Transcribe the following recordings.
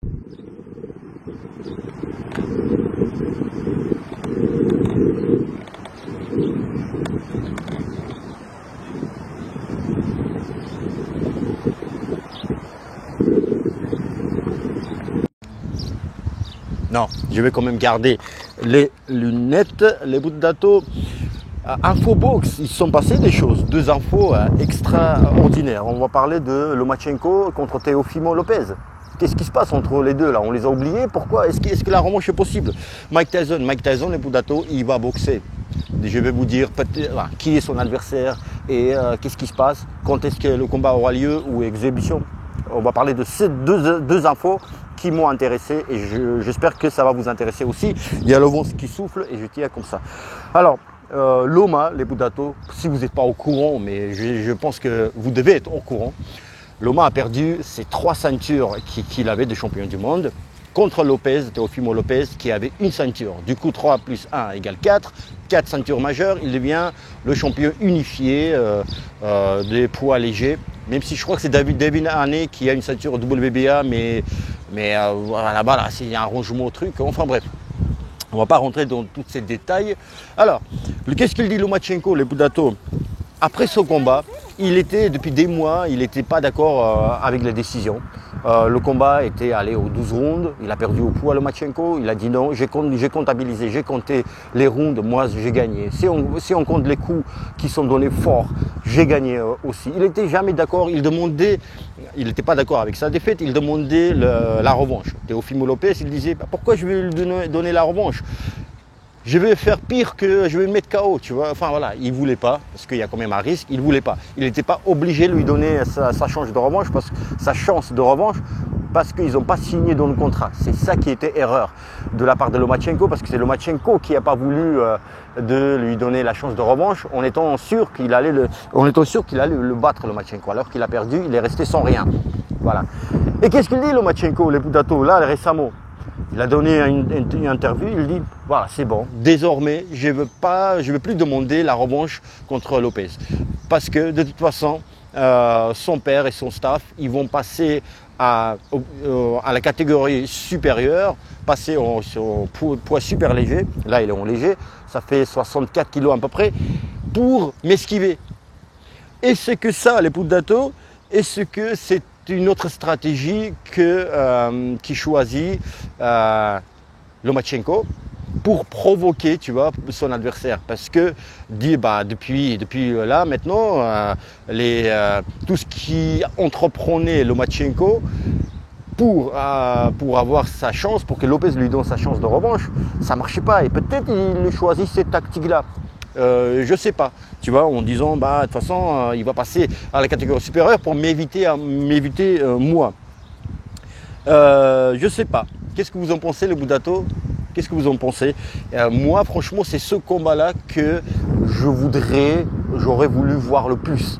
Non, je vais quand même garder les lunettes, les bouts de dato. Infobox, ils sont passés des choses, deux infos extraordinaires. On va parler de Lomachenko contre Teofimo Lopez. Qu'est-ce qui se passe entre les deux là? On les a oubliés. Pourquoi? Est-ce que la revanche est possible? Mike Tyson, les bouts de dato, il va boxer. Je vais vous dire qui est son adversaire et qu'est-ce qui se passe, quand est-ce que le combat aura lieu ou exhibition. On va parler de ces deux infos qui m'ont intéressé et j'espère que ça va vous intéresser aussi. Il y a le vent qui souffle et je tiens comme ça. Alors, Loma, les bouts de dato, si vous n'êtes pas au courant, mais je pense que vous devez être au courant, Loma a perdu ses 3 ceintures qu'il avait de champion du monde contre Lopez, Teofimo Lopez, qui avait une ceinture. Du coup, 3 plus 1 égale 4. 4 ceintures majeures, il devient le champion unifié des poids légers. Même si je crois que c'est Devin Haney qui a une ceinture WBA, mais là-bas, là, c'est un rangement au truc. Enfin bref, on ne va pas rentrer dans tous ces détails. Alors, qu'est-ce qu'il dit Lomachenko, les bouts de dato? Après ce combat, il était, depuis des mois, il n'était pas d'accord avec la décision. Le combat était allé aux 12 rounds, il a perdu au poids Lomachenko, il a dit non, j'ai comptabilisé, j'ai compté les rounds, moi j'ai gagné. Si on compte les coups qui sont donnés forts, j'ai gagné aussi. Il n'était jamais d'accord, il n'était pas d'accord avec sa défaite, il demandait la revanche. Teofimo Lopez, il disait pourquoi je vais lui donner la revanche? Je vais faire pire que je vais me mettre KO, tu vois. Enfin voilà, il ne voulait pas, parce qu'il y a quand même un risque, il ne voulait pas. Il n'était pas obligé de lui donner sa chance de revanche, parce qu'ils n'ont pas signé dans le contrat. C'est ça qui était erreur de la part de Lomachenko, parce que c'est Lomachenko qui n'a pas voulu de lui donner la chance de revanche, en étant sûr qu'il allait le battre, Lomachenko. Alors qu'il a perdu, il est resté sans rien. Voilà. Et qu'est-ce qu'il dit Lomachenko, les bouts de dato, là récemment? Il a donné une interview, il dit voilà, c'est bon, désormais je veux plus demander la revanche contre Lopez, parce que de toute façon son père et son staff, ils vont passer à la catégorie supérieure, passer au poids super léger. Là il est en léger, ça fait 64 kilos à peu près, pour m'esquiver. Est-ce que ça, les bouts de dato, est-ce que c'est une autre stratégie qui choisit Lomachenko pour provoquer, tu vois, son adversaire? Parce que depuis là maintenant, tout ce qui entreprenait Lomachenko pour avoir sa chance, pour que Lopez lui donne sa chance de revanche, ça ne marchait pas. Et peut-être il choisit cette tactique-là. Je sais pas, tu vois, en disant de toute façon il va passer à la catégorie supérieure pour m'éviter moi. Je sais pas. Qu'est-ce que vous en pensez, les bouts de dato? Qu'est-ce que vous en pensez? Moi, franchement, c'est ce combat-là que j'aurais voulu voir le plus.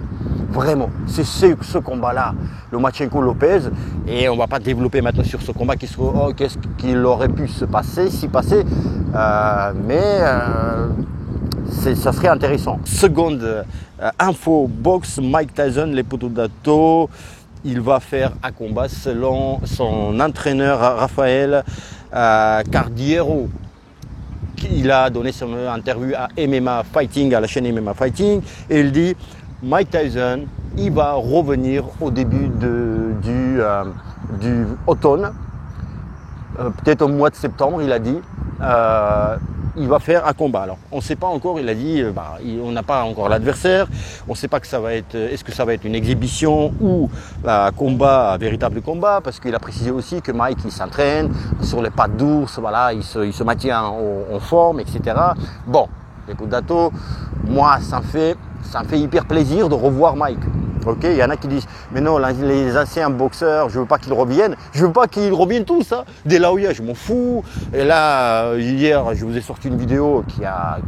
Vraiment, c'est ce combat-là, Lomachenko Lopez, et on ne va pas développer maintenant sur ce combat qu'est-ce qu'il aurait pu se passer, ça serait intéressant. Seconde info box, Mike Tyson, les poteaux dato, il va faire un combat selon son entraîneur Rafael Cardiero. Il a donné son interview à MMA Fighting, à la chaîne MMA Fighting, et il dit Mike Tyson, il va revenir au début du automne, peut-être au mois de septembre, il a dit. Il va faire un combat. Alors, on ne sait pas encore, il a dit, on n'a pas encore l'adversaire, on ne sait pas est-ce que ça va être une exhibition ou un véritable combat, parce qu'il a précisé aussi que Mike, il s'entraîne sur les pattes d'ours, voilà, il se maintient en forme, etc. Bon, les bouts de dato, moi, ça me fait hyper plaisir de revoir Mike. Ok, il y en a qui disent mais non, les anciens boxeurs, je veux pas qu'ils reviennent. Je veux pas qu'ils reviennent tous. Hein. De là où il y a, je m'en fous. Et là, hier, je vous ai sorti une vidéo qui a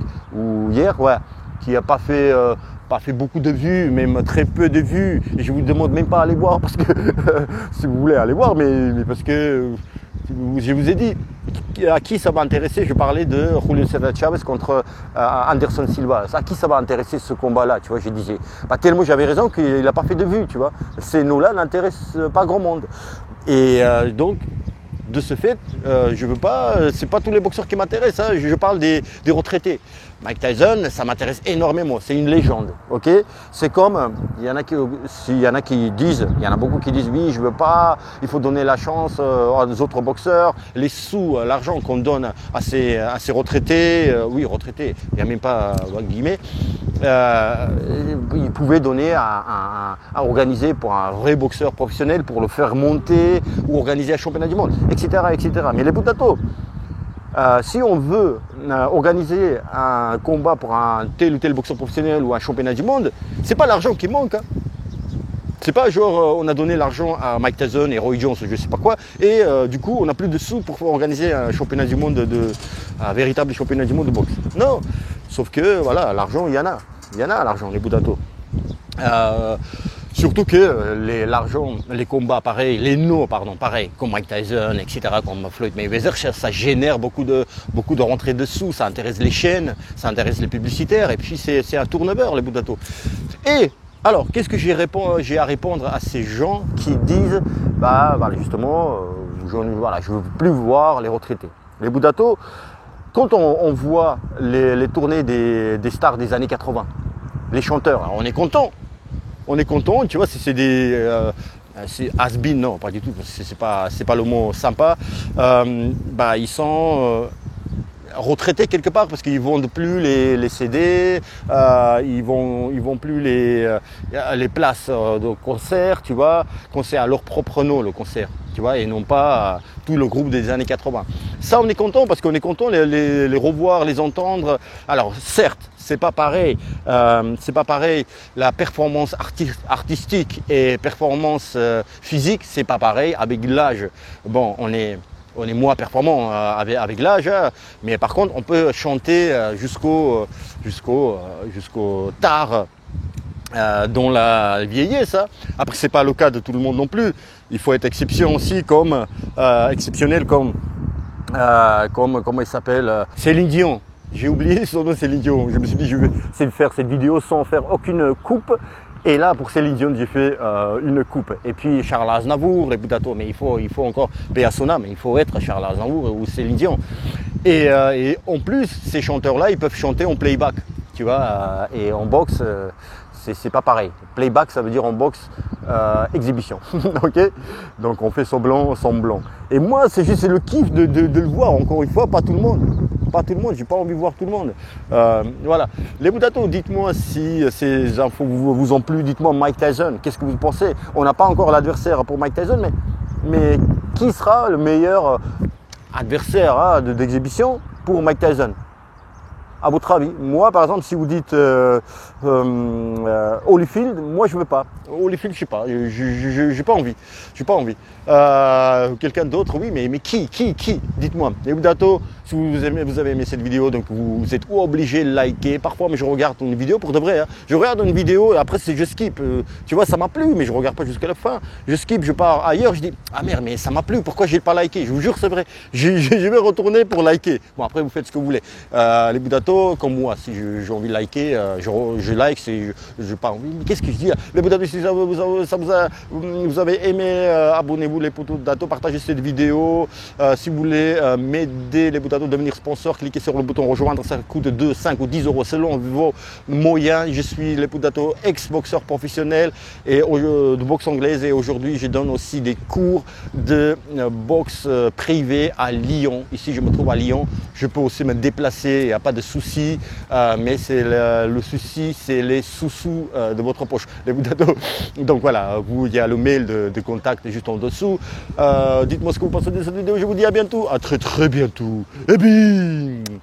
pas fait beaucoup de vues, même très peu de vues. Et je vous demande même pas d'aller voir parce que si vous voulez aller voir, mais parce que je vous ai dit à qui ça va intéresser. Je parlais de Julio César Chavez contre Anderson Silva. À qui ça va intéresser ce combat-là, tu vois? Je disais, tellement j'avais raison qu'il n'a pas fait de vue, tu vois. Ces noms-là n'intéressent pas grand monde. Et donc, de ce fait, je veux pas, c'est pas tous les boxeurs qui m'intéressent, hein, je parle des retraités. Mike Tyson, ça m'intéresse énormément, c'est une légende, ok? C'est comme, il y en a beaucoup qui disent oui, je veux pas, il faut donner la chance aux autres boxeurs, les sous, l'argent qu'on donne à ces retraités, oui retraités, il n'y a même pas guillemets, ils pouvaient donner à organiser pour un vrai boxeur professionnel, pour le faire monter, ou organiser un championnat du monde, etc. etc. Mais les Budato, si on veut organiser un combat pour un tel ou tel boxeur professionnel ou un championnat du monde, c'est pas l'argent qui manque. Hein. C'est pas genre on a donné l'argent à Mike Tyson et Roy Jones, je sais pas quoi, et du coup on n'a plus de sous pour organiser un championnat du monde, un véritable championnat du monde de boxe. Non, sauf que voilà, l'argent il y en a l'argent, les Budato. Surtout que l'argent, les combats pareils, pareil, comme Mike Tyson, etc., comme Floyd Mayweather, ça génère beaucoup de rentrées de sous, ça intéresse les chaînes, ça intéresse les publicitaires, et puis c'est un turnover, les Budato. Et alors, qu'est-ce que j'ai à répondre à ces gens qui disent, bah voilà, justement, je ne veux plus voir les retraités. Les Budato, quand on voit les tournées des stars des années 80, les chanteurs, alors on est content. On est content, tu vois, si c'est des c'est has-been, non, pas du tout, c'est pas le mot sympa. Ils sont retraités quelque part parce qu'ils vendent plus les CD, ils vont plus les places de concert, tu vois, concert à leur propre nom, le concert, tu vois, et non pas tout le groupe des années 80. Ça, on est content parce qu'on est content les revoir, les entendre. Alors certes, c'est pas pareil, la performance artistique et performance physique, c'est pas pareil avec l'âge. Bon, on est moins performant avec l'âge, hein, mais par contre, on peut chanter jusqu'au tard dans la vieillesse. Hein. Après, c'est pas le cas de tout le monde non plus. Il faut être exceptionnel aussi, exceptionnel comme comment il s'appelle, Céline Dion. J'ai oublié son nom, Céline Dion. Je me suis dit, je vais essayer de faire cette vidéo sans faire aucune coupe. Et là, pour Céline Dion, j'ai fait une coupe. Et puis Charles Aznavour, les Budato, mais il faut encore payer à son âme, il faut être Charles Aznavour ou Céline Dion. Et en plus, ces chanteurs-là, ils peuvent chanter en playback, tu vois. Et en boxe, c'est pas pareil. Playback, ça veut dire en boxe exhibition, ok. Donc on fait semblant. Et moi, c'est le kiff de le voir. Encore une fois, pas tout le monde. J'ai pas envie de voir tout le monde. Voilà. Les Budato, dites-moi si ces infos vous ont plu. Dites-moi Mike Tyson, qu'est-ce que vous pensez? On n'a pas encore l'adversaire pour Mike Tyson, mais qui sera le meilleur adversaire d'exhibition pour Mike Tyson? À votre avis? Moi, par exemple, si vous dites Holyfield, moi je veux pas. Holyfield, je sais pas. J'ai pas envie. Quelqu'un d'autre, oui, mais qui? Dites-moi. Les Budato, si vous avez aimé cette vidéo, donc vous êtes obligé de liker. Parfois, mais je regarde une vidéo pour de vrai. Hein. Je regarde une vidéo et après je skip. Tu vois, ça m'a plu, mais je regarde pas jusqu'à la fin. Je skip, je pars ailleurs. Je dis ah merde, mais ça m'a plu. Pourquoi j'ai pas liké? Je vous jure, c'est vrai. Je vais retourner pour liker. Bon, après vous faites ce que vous voulez. Les Budato, comme moi, si j'ai envie de liker, je like. Si j'ai pas envie. Mais qu'est-ce que je dis? Les Budato, si vous avez aimé, abonnez-vous les Budato, partagez cette vidéo. Si vous voulez m'aider les Budato, devenir sponsor, cliquez sur le bouton rejoindre, ça coûte 2, 5 ou 10 euros selon vos moyens. Je suis les Budato, ex-boxeur professionnel et de boxe anglaise, et aujourd'hui je donne aussi des cours de boxe privée à Lyon. Ici je me trouve à Lyon, je peux aussi me déplacer, il n'y a pas de souci, mais c'est le souci, c'est les sous-sous de votre poche, les Budato. Donc voilà, il y a le mail de contact juste en dessous. Dites-moi ce que vous pensez de cette vidéo, je vous dis à bientôt, à très très bientôt. Et bing!